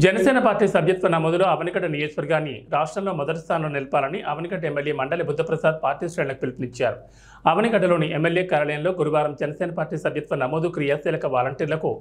Janasena party సభ్యత్వ నమోదులో అవనిగడ్డ నియోజకవర్గాన్ని రాష్ట్రంలో మొదటి స్థానంలో నిలపాలని అవనిగడ్డ ఎమ్మెల్యే మండలి బుద్ధప్రసాద్ పార్టీ శ్రేణులకు పిలుపునిచ్చారు. అవనిగడ్డలోని ఎమ్మెల్యే కార్యాలయంలో గురువారం జనసేన పార్టీ సభ్యత్వ నమోదు క్రియాశీలక వాలంటీర్లకు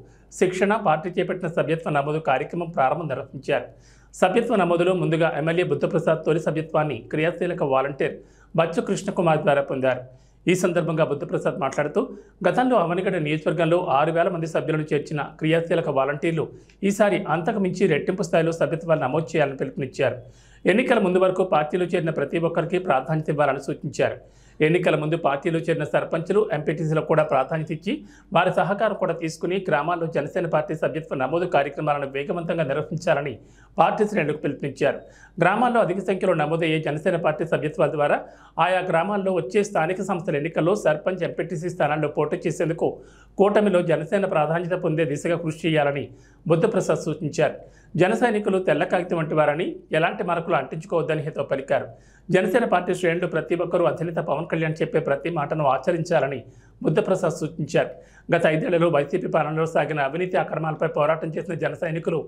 శిక్షణ, పార్టీ చేపట్టిన సభ్యత్వ నమోదు కార్యక్రమం ప్రారంభం నిర్వహించారు. సభ్యత్వ నమోదులో ముందుగా ఎమ్మెల్యే బుద్ధప్రసాద్ తొలి సభ్యత్వాన్ని క్రియాశీలక వాలంటీర్ బచ్చు కృష్ణకుమార్ ద్వారా పొందారు. ఈ సందర్భంగా బుద్ధప్రసాద్ మాట్లాడుతూ, గతంలో అవనిగడ్డ నియోజకవర్గంలో 6,000 మంది సభ్యులను చేర్చిన క్రియాశీలక వాలంటీర్లు ఈసారి అంతకు మించి రెట్టింపు స్థాయిలో సభ్యత్వాలు నమోదు చేయాలని పిలుపునిచ్చారు. ఎన్నికల ముందు వరకు పార్టీలో చేరిన ప్రతి ఒక్కరికి ప్రాధాన్యత ఇవ్వాలని సూచించారు. ఎన్నికల ముందు పార్టీలో చేరిన సర్పంచులు, ఎంపీటీసీలకు కూడా ప్రాధాన్యత ఇచ్చి వారి సహకారం కూడా తీసుకుని గ్రామాల్లో జనసేన పార్టీ సభ్యత్వ నమోదు కార్యక్రమాలను వేగవంతంగా నిర్వహించాలని పార్టీ శ్రేణులకు పిలుపునిచ్చారు. గ్రామాల్లో అధిక సంఖ్యలో నమోదయ్యే జనసేన పార్టీ సభ్యత్వాల ద్వారా ఆయా గ్రామాల్లో వచ్చే స్థానిక సంస్థల ఎన్నికల్లో సర్పంచ్, ఎంపీటీసీ స్థానాల్లో పోటీ చేసేందుకు కూటమిలో జనసేన ప్రాధాన్యత పొందే దిశగా కృషి చేయాలని బుద్ధప్రసాద్ సూచించారు. జన సైనికులు తెల్ల కాగితం వంటి వారని ఎలాంటి మరకులు అంటించుకోవద్దని హితవు పలికారు. జనసేన పార్టీ శ్రేణులు ప్రతి ఒక్కరూ అధినేత పవన్ కళ్యాణ్ చెప్పే ప్రతి మాటను ఆచరించాలని బుద్ధప్రసాద్ సూచించారు. గత 5 ఏళ్లలో వైసీపీ పాలనలో సాగిన అవినీతి అక్రమాలపై పోరాటం చేసిన జన సైనికులు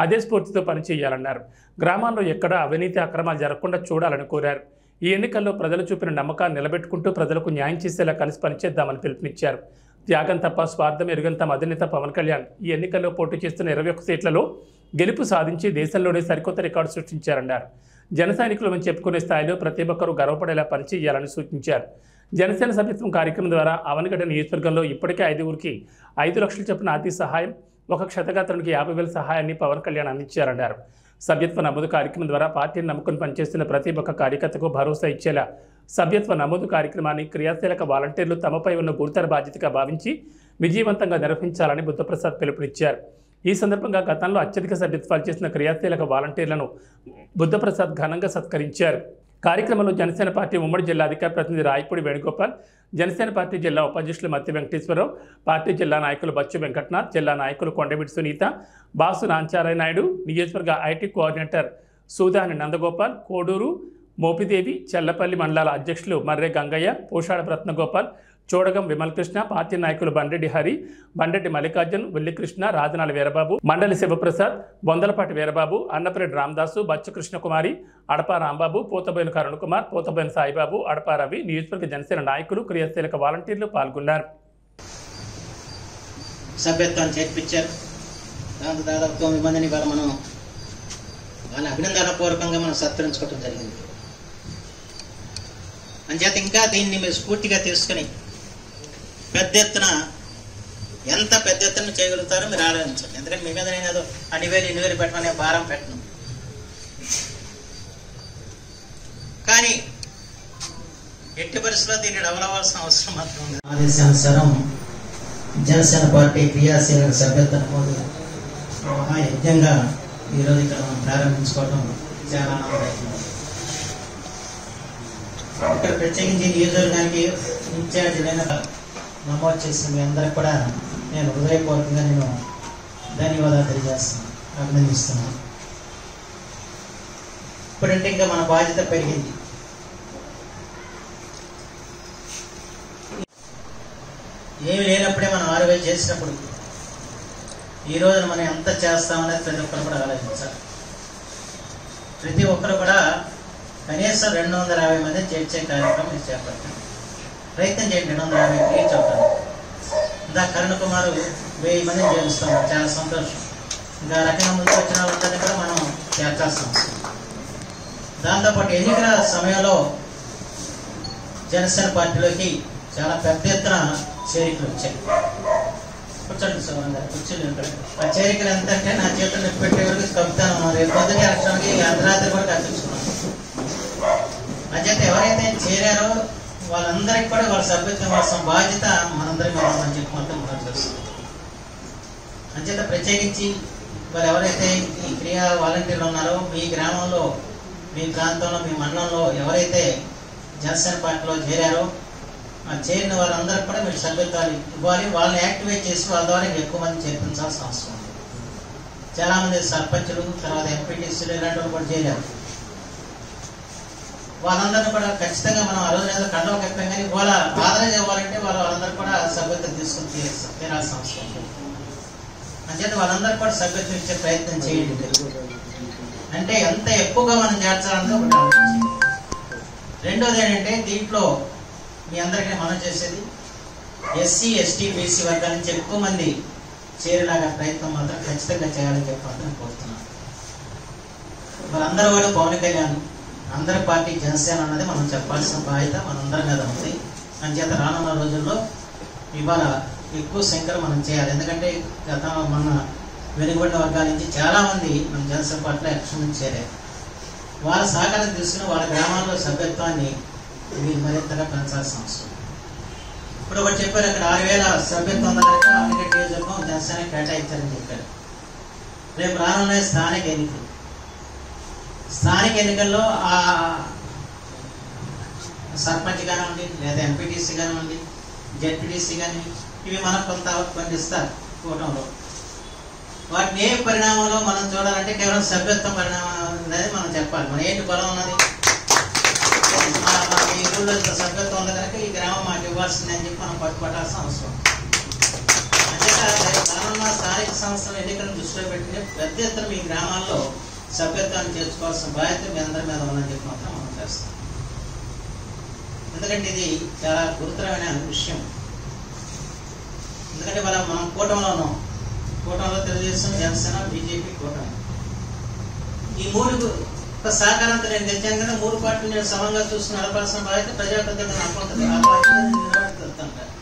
అదే స్ఫూర్తితో పనిచేయాలన్నారు. గ్రామాల్లో ఎక్కడా అవినీతి అక్రమాలు జరగకుండా చూడాలని కోరారు. ఈ ఎన్నికల్లో ప్రజలు చూపిన నమ్మకాన్ని నిలబెట్టుకుంటూ ప్రజలకు న్యాయం చేసేలా కలిసి పనిచేద్దామని పిలుపునిచ్చారు. త్యాగం తప్ప స్వార్థం ఎరుగంత అధినేత పవన్ కళ్యాణ్ ఈ ఎన్నికల్లో పోటీ చేస్తున్న 21 సీట్లలో గెలుపు సాధించి దేశంలోనే సరికొత్త రికార్డు సృష్టించారన్నారు. జన సైనికులు చెప్పుకునే స్థాయిలో ప్రతి ఒక్కరూ గర్వపడేలా పనిచేయాలని సూచించారు. జనసేన సభ్యత్వం కార్యక్రమం ద్వారా అవనిగడ్డ నియోజకవర్గంలో ఇప్పటికే 5గురికి 5 లక్షల చొప్పున ఆర్థిక సహాయం, ఒక క్షతగాత్రునికి 50,000 సహాయాన్ని పవన్ కళ్యాణ్ అందించారన్నారు. సభ్యత్వ నమోదు కార్యక్రమం ద్వారా పార్టీని నమ్ముకుని పనిచేస్తున్న ప్రతి ఒక్క కార్యకర్తకు భరోసా ఇచ్చేలా సభ్యత్వ నమోదు కార్యక్రమాన్ని క్రియాశీలక వాలంటీర్లు తమపై ఉన్న గురుతర బాధ్యతగా భావించి విజయవంతంగా నిర్వహించాలని బుద్ధప్రసాద్ పిలుపునిచ్చారు. ఈ సందర్భంగా గతంలో అత్యధిక సభ్యత్వాలు చేసిన క్రియాశీలక వాలంటీర్లను బుద్ధప్రసాద్ ఘనంగా సత్కరించారు. కార్యక్రమంలో జనసేన పార్టీ ఉమ్మడి జిల్లా అధికార ప్రతినిధి రాయపూడి వేణుగోపాల్, జనసేన పార్టీ జిల్లా ఉపాధ్యక్షులు మత్తి వెంకటేశ్వరరావు, పార్టీ జిల్లా నాయకులు బచ్చు వెంకటనాథ్, జిల్లా నాయకులు కొండమిటి సునీత, బాసు నాంచారాయ నాయుడు, నియోజకవర్గ ఐటీ కోఆర్డినేటర్ సూదాని నందగోపాల్, కోడూరు మోపిదేవి, చెల్లపల్లి మండలాల అధ్యక్షులు మర్రె గంగయ్య, పోషాడ రత్నగోపాల్, చోడగం విమలకృష్ణ, పార్టీ నాయకులు బండ్రెడ్డి హరి, బండ్రెడ్డి మల్లికార్జున్, వెల్లికృష్ణ, రాజనాల వీరబాబు, మండలి శివప్రసాద్, బొందలపాటి వీరబాబు, అన్నపరెడ్డి రామదాసు, బచ్చు కృష్ణకుమారి, అడపా రాంబాబు, పోతబోయిన కరుణకుమార్, పోతబోయిన సాయిబాబు, అడపా రవి, నియోజకవర్గ జనసేన నాయకులు, క్రియాశీలక వాలంటీర్లు పాల్గొన్నారు. సభ్యత్వాన్ని చేర్పించారు. దాంతో దాదాపు 9 మందిని మనం వాళ్ళ అభినందనపూర్వకంగా మనం సత్కరించుకోవడం జరిగింది. అంచేత ఇంకా దీన్ని మీరు స్ఫూర్తిగా తీసుకుని పెద్ద ఎత్తున ఎంత పెద్ద ఎత్తున చేయగలుగుతారో మీరు ఆలోచించండి. ఎందుకంటే మీ మీద నేను ఏదో 2,000 పెట్టమనే భారం పెట్టను. కానీ ఎట్టి పరిస్థితుల్లో దీన్ని డెవలప్ అవ్వాల్సిన అవసరం మాత్రం ఉంది. ఆదేశానుసారం జనసేన పార్టీ క్రియాశీలక సభ్యత్వ నమోదు మహాయజ్ఞంగా ఈరోజు ఇక్కడ మనం ప్రారంభించుకోవడం చాలా ఆనందదాయకం. ఇక్కడ ప్రత్యేకించి నియోజకవర్గానికి ఇన్ఛార్జ్ నమోదు చేసిన మీ అందరికి కూడా నేను హృదయపూర్వకంగా ధన్యవాదాలు తెలియజేస్తున్నాను, అభినందిస్తున్నాను. ఇప్పుడంటే ఇంకా మన బాధ్యత పెరిగింది. ఏమి లేనప్పుడే మనం 6,000 చేసినప్పుడు ఈ రోజున మనం ఎంత చేస్తామనేది ప్రతి ఒక్కరు కూడా ఆలోచించాలి. ప్రతి ఒక్కరు కూడా కనీసం 250 మంది చేర్చే కార్యక్రమం మీరు చేపట్టారు. ప్రయత్నం చేయండి. 250 రీచ్ అవుతారు. ఇంకా కరుణకుమార్ 1000 మందిని చేరుస్తాం. చాలా సంతోషం. ఇంకా రకంగా ముందుకు వచ్చిన వాళ్ళందరినీ కూడా మనం చేర్చాల్సాం. దాంతోపాటు ఎన్నికల సమయంలో జనసేన పార్టీలోకి చాలా పెద్ద ఎత్తున చేరికలు వచ్చాయి. కూర్చోండి సార్, కూర్చోండి. ఇక్కడ ఆ చేరికలు ఎంత అంటే నా చేతులు పెట్టే వరకు కలుపుతాను. రేపు పొద్దున్న ఎలక్షన్కి అర్ధరాత్రి కూడా కల్పించుకున్నాను. అంచేత ఎవరైతే చేరారో వాళ్ళందరికీ కూడా వాళ్ళ సభ్యత్వం కోసం బాధ్యత మనందరి మీద అని చెప్పి మొత్తం మనం చేస్తున్నాం. అంచేత ప్రత్యేకించి వాళ్ళు ఎవరైతే ఈ క్రియా వాలంటీర్లు ఉన్నారో మీ గ్రామంలో, మీ ప్రాంతంలో, మీ మండలంలో ఎవరైతే జనసేన పార్టీలో చేరారో ఆ చేరిన వాళ్ళందరికీ కూడా మీరు సభ్యత్వాలు ఇవ్వాలి. వాళ్ళని యాక్టివేట్ చేసి వాళ్ళ ద్వారా ఎక్కువ మంది చేర్పించాల్సిన అవసరం ఉంది. చాలామంది సర్పంచులు, తర్వాత ఎంపీటీసీలు ఇలాంటి వాళ్ళు కూడా చేరారు. వాళ్ళందరినీ కూడా ఖచ్చితంగా మనం ఆ రోజు ఏదో కండవ కప్పాం, కానీ వాళ్ళ ఆదరణ ఇవ్వాలంటే వాళ్ళందరూ కూడా సభ్యత్వం తీసుకుని తీరాల్సిన అవసరం ఉంది. అంచేత వాళ్ళందరూ కూడా సభ్యత్వం ఇచ్చే ప్రయత్నం చేయండి. అంటే ఎంత ఎక్కువగా మనం చేర్చాలన్నది ఒకటి ఆలోచించండి. రెండోది ఏంటంటే దీంట్లో మీ అందరికీ మనం చేసేది ఎస్సీ ఎస్టీ బీసీ వర్గాల నుంచి ఎక్కువ మంది చేరేలాగా ప్రయత్నం మాత్రం ఖచ్చితంగా చేయాలని చెప్పి మాత్రం కోరుతున్నాను. వాళ్ళందరూ కూడా పవన్ కళ్యాణ్ అందరి పార్టీ జనసేన అన్నది మనం చెప్పాల్సిన బాధ్యత మనందరి మీద ఉంది. అంచేత రానున్న రోజుల్లో ఇవాళ ఎక్కువ సంఖ్యలో మనం చేయాలి. ఎందుకంటే మన వెనుకబడిన వర్గాల నుంచి చాలామంది మన జనసేన పార్టీలో ఎలక్షన్ నుంచి చేరారు. వాళ్ళ సహకారం తీసుకుని వాళ్ళ గ్రామాల్లో సభ్యత్వాన్ని వీళ్ళు మరింతగా పెంచాల్సిన అవసరం. ఇప్పుడు ఒకటి చెప్పారు, అక్కడ 6,000 సభ్యత్వం దగ్గర అన్నిటి నియోజకవర్గం జనసేన కేటాయించారని చెప్పారు. రేపు రానున్న స్థానిక ఎన్నికల్లో ఆ సర్పంచ్ కానివ్వండి, లేదా ఎంపీటీసీ కానివ్వండి, జెడ్పీటీసీ కానీ ఇవి మనకు కొన్ని ఇస్తారు కూటమిలో. వాటిని ఏ పరిణామంలో మనం చూడాలంటే కేవలం సభ్యత్వం పరిణామం అనేది మనం చెప్పాలి. మన ఏంటి బలం ఉన్నది, ఈ ఊళ్ళో సభ్యత్వం ఉంది కనుక ఈ గ్రామం మాకు ఇవ్వాల్సిందే అని చెప్పి మనం పట్టుబట్టాల్సిన అవసరం. అంతేకా రానున్న స్థానిక సంస్థల ఎన్నికలను దృష్టిలో పెట్టి పెద్ద ఎత్తున మీ గ్రామాల్లో సభ్యత్వాన్ని చేర్చుకోవాల్సిన బాధ్యత మీ అందరి మీద ఉందని చెప్పి మాత్రం మనం చేస్తాం. ఎందుకంటే ఇది చాలా గురుతరమైన విషయం. ఎందుకంటే మనం కూటమిలో తెలుగుదేశం, జనసేన, బీజేపీ కూటమి ఈ మూడు సహకారంతో నేను తెచ్చాను కదా. 3 పార్టీలు నేను సమంగా చూసుకుని నడపాల్సిన బాధ్యత ప్రజాప్రతినిధులు నాకు ఉంటుంది. ఆ బాధ్యత నిర్వహిస్తుంటారు.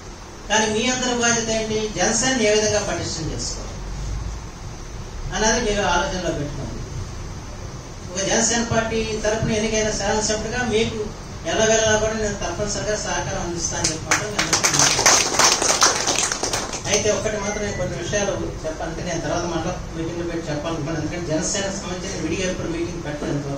కానీ మీ అందరి బాధ్యత ఏంటి, జనసేన ఏ విధంగా పటిష్టం చేసుకోవాలి అనేది మీరు ఆలోచనలో పెట్టుకోండి. ఒక జనసేన పార్టీ తరఫున ఎన్నికైన శాసనసభ్యుడిగా మీకు ఎల్లవేళలా కూడా నేను తప్పనిసరిగా సహకారం అందిస్తానని చెప్పడం. అయితే ఒక్కటి మాత్రం నేను కొన్ని విషయాలు చెప్పాలంటే నేను తర్వాత మీటింగ్లో పెట్టి చెప్పాలనుకున్నాను. ఎందుకంటే జనసేనకు సంబంధించిన విడిగా ఎప్పుడు మీటింగ్ పెట్టలేదు.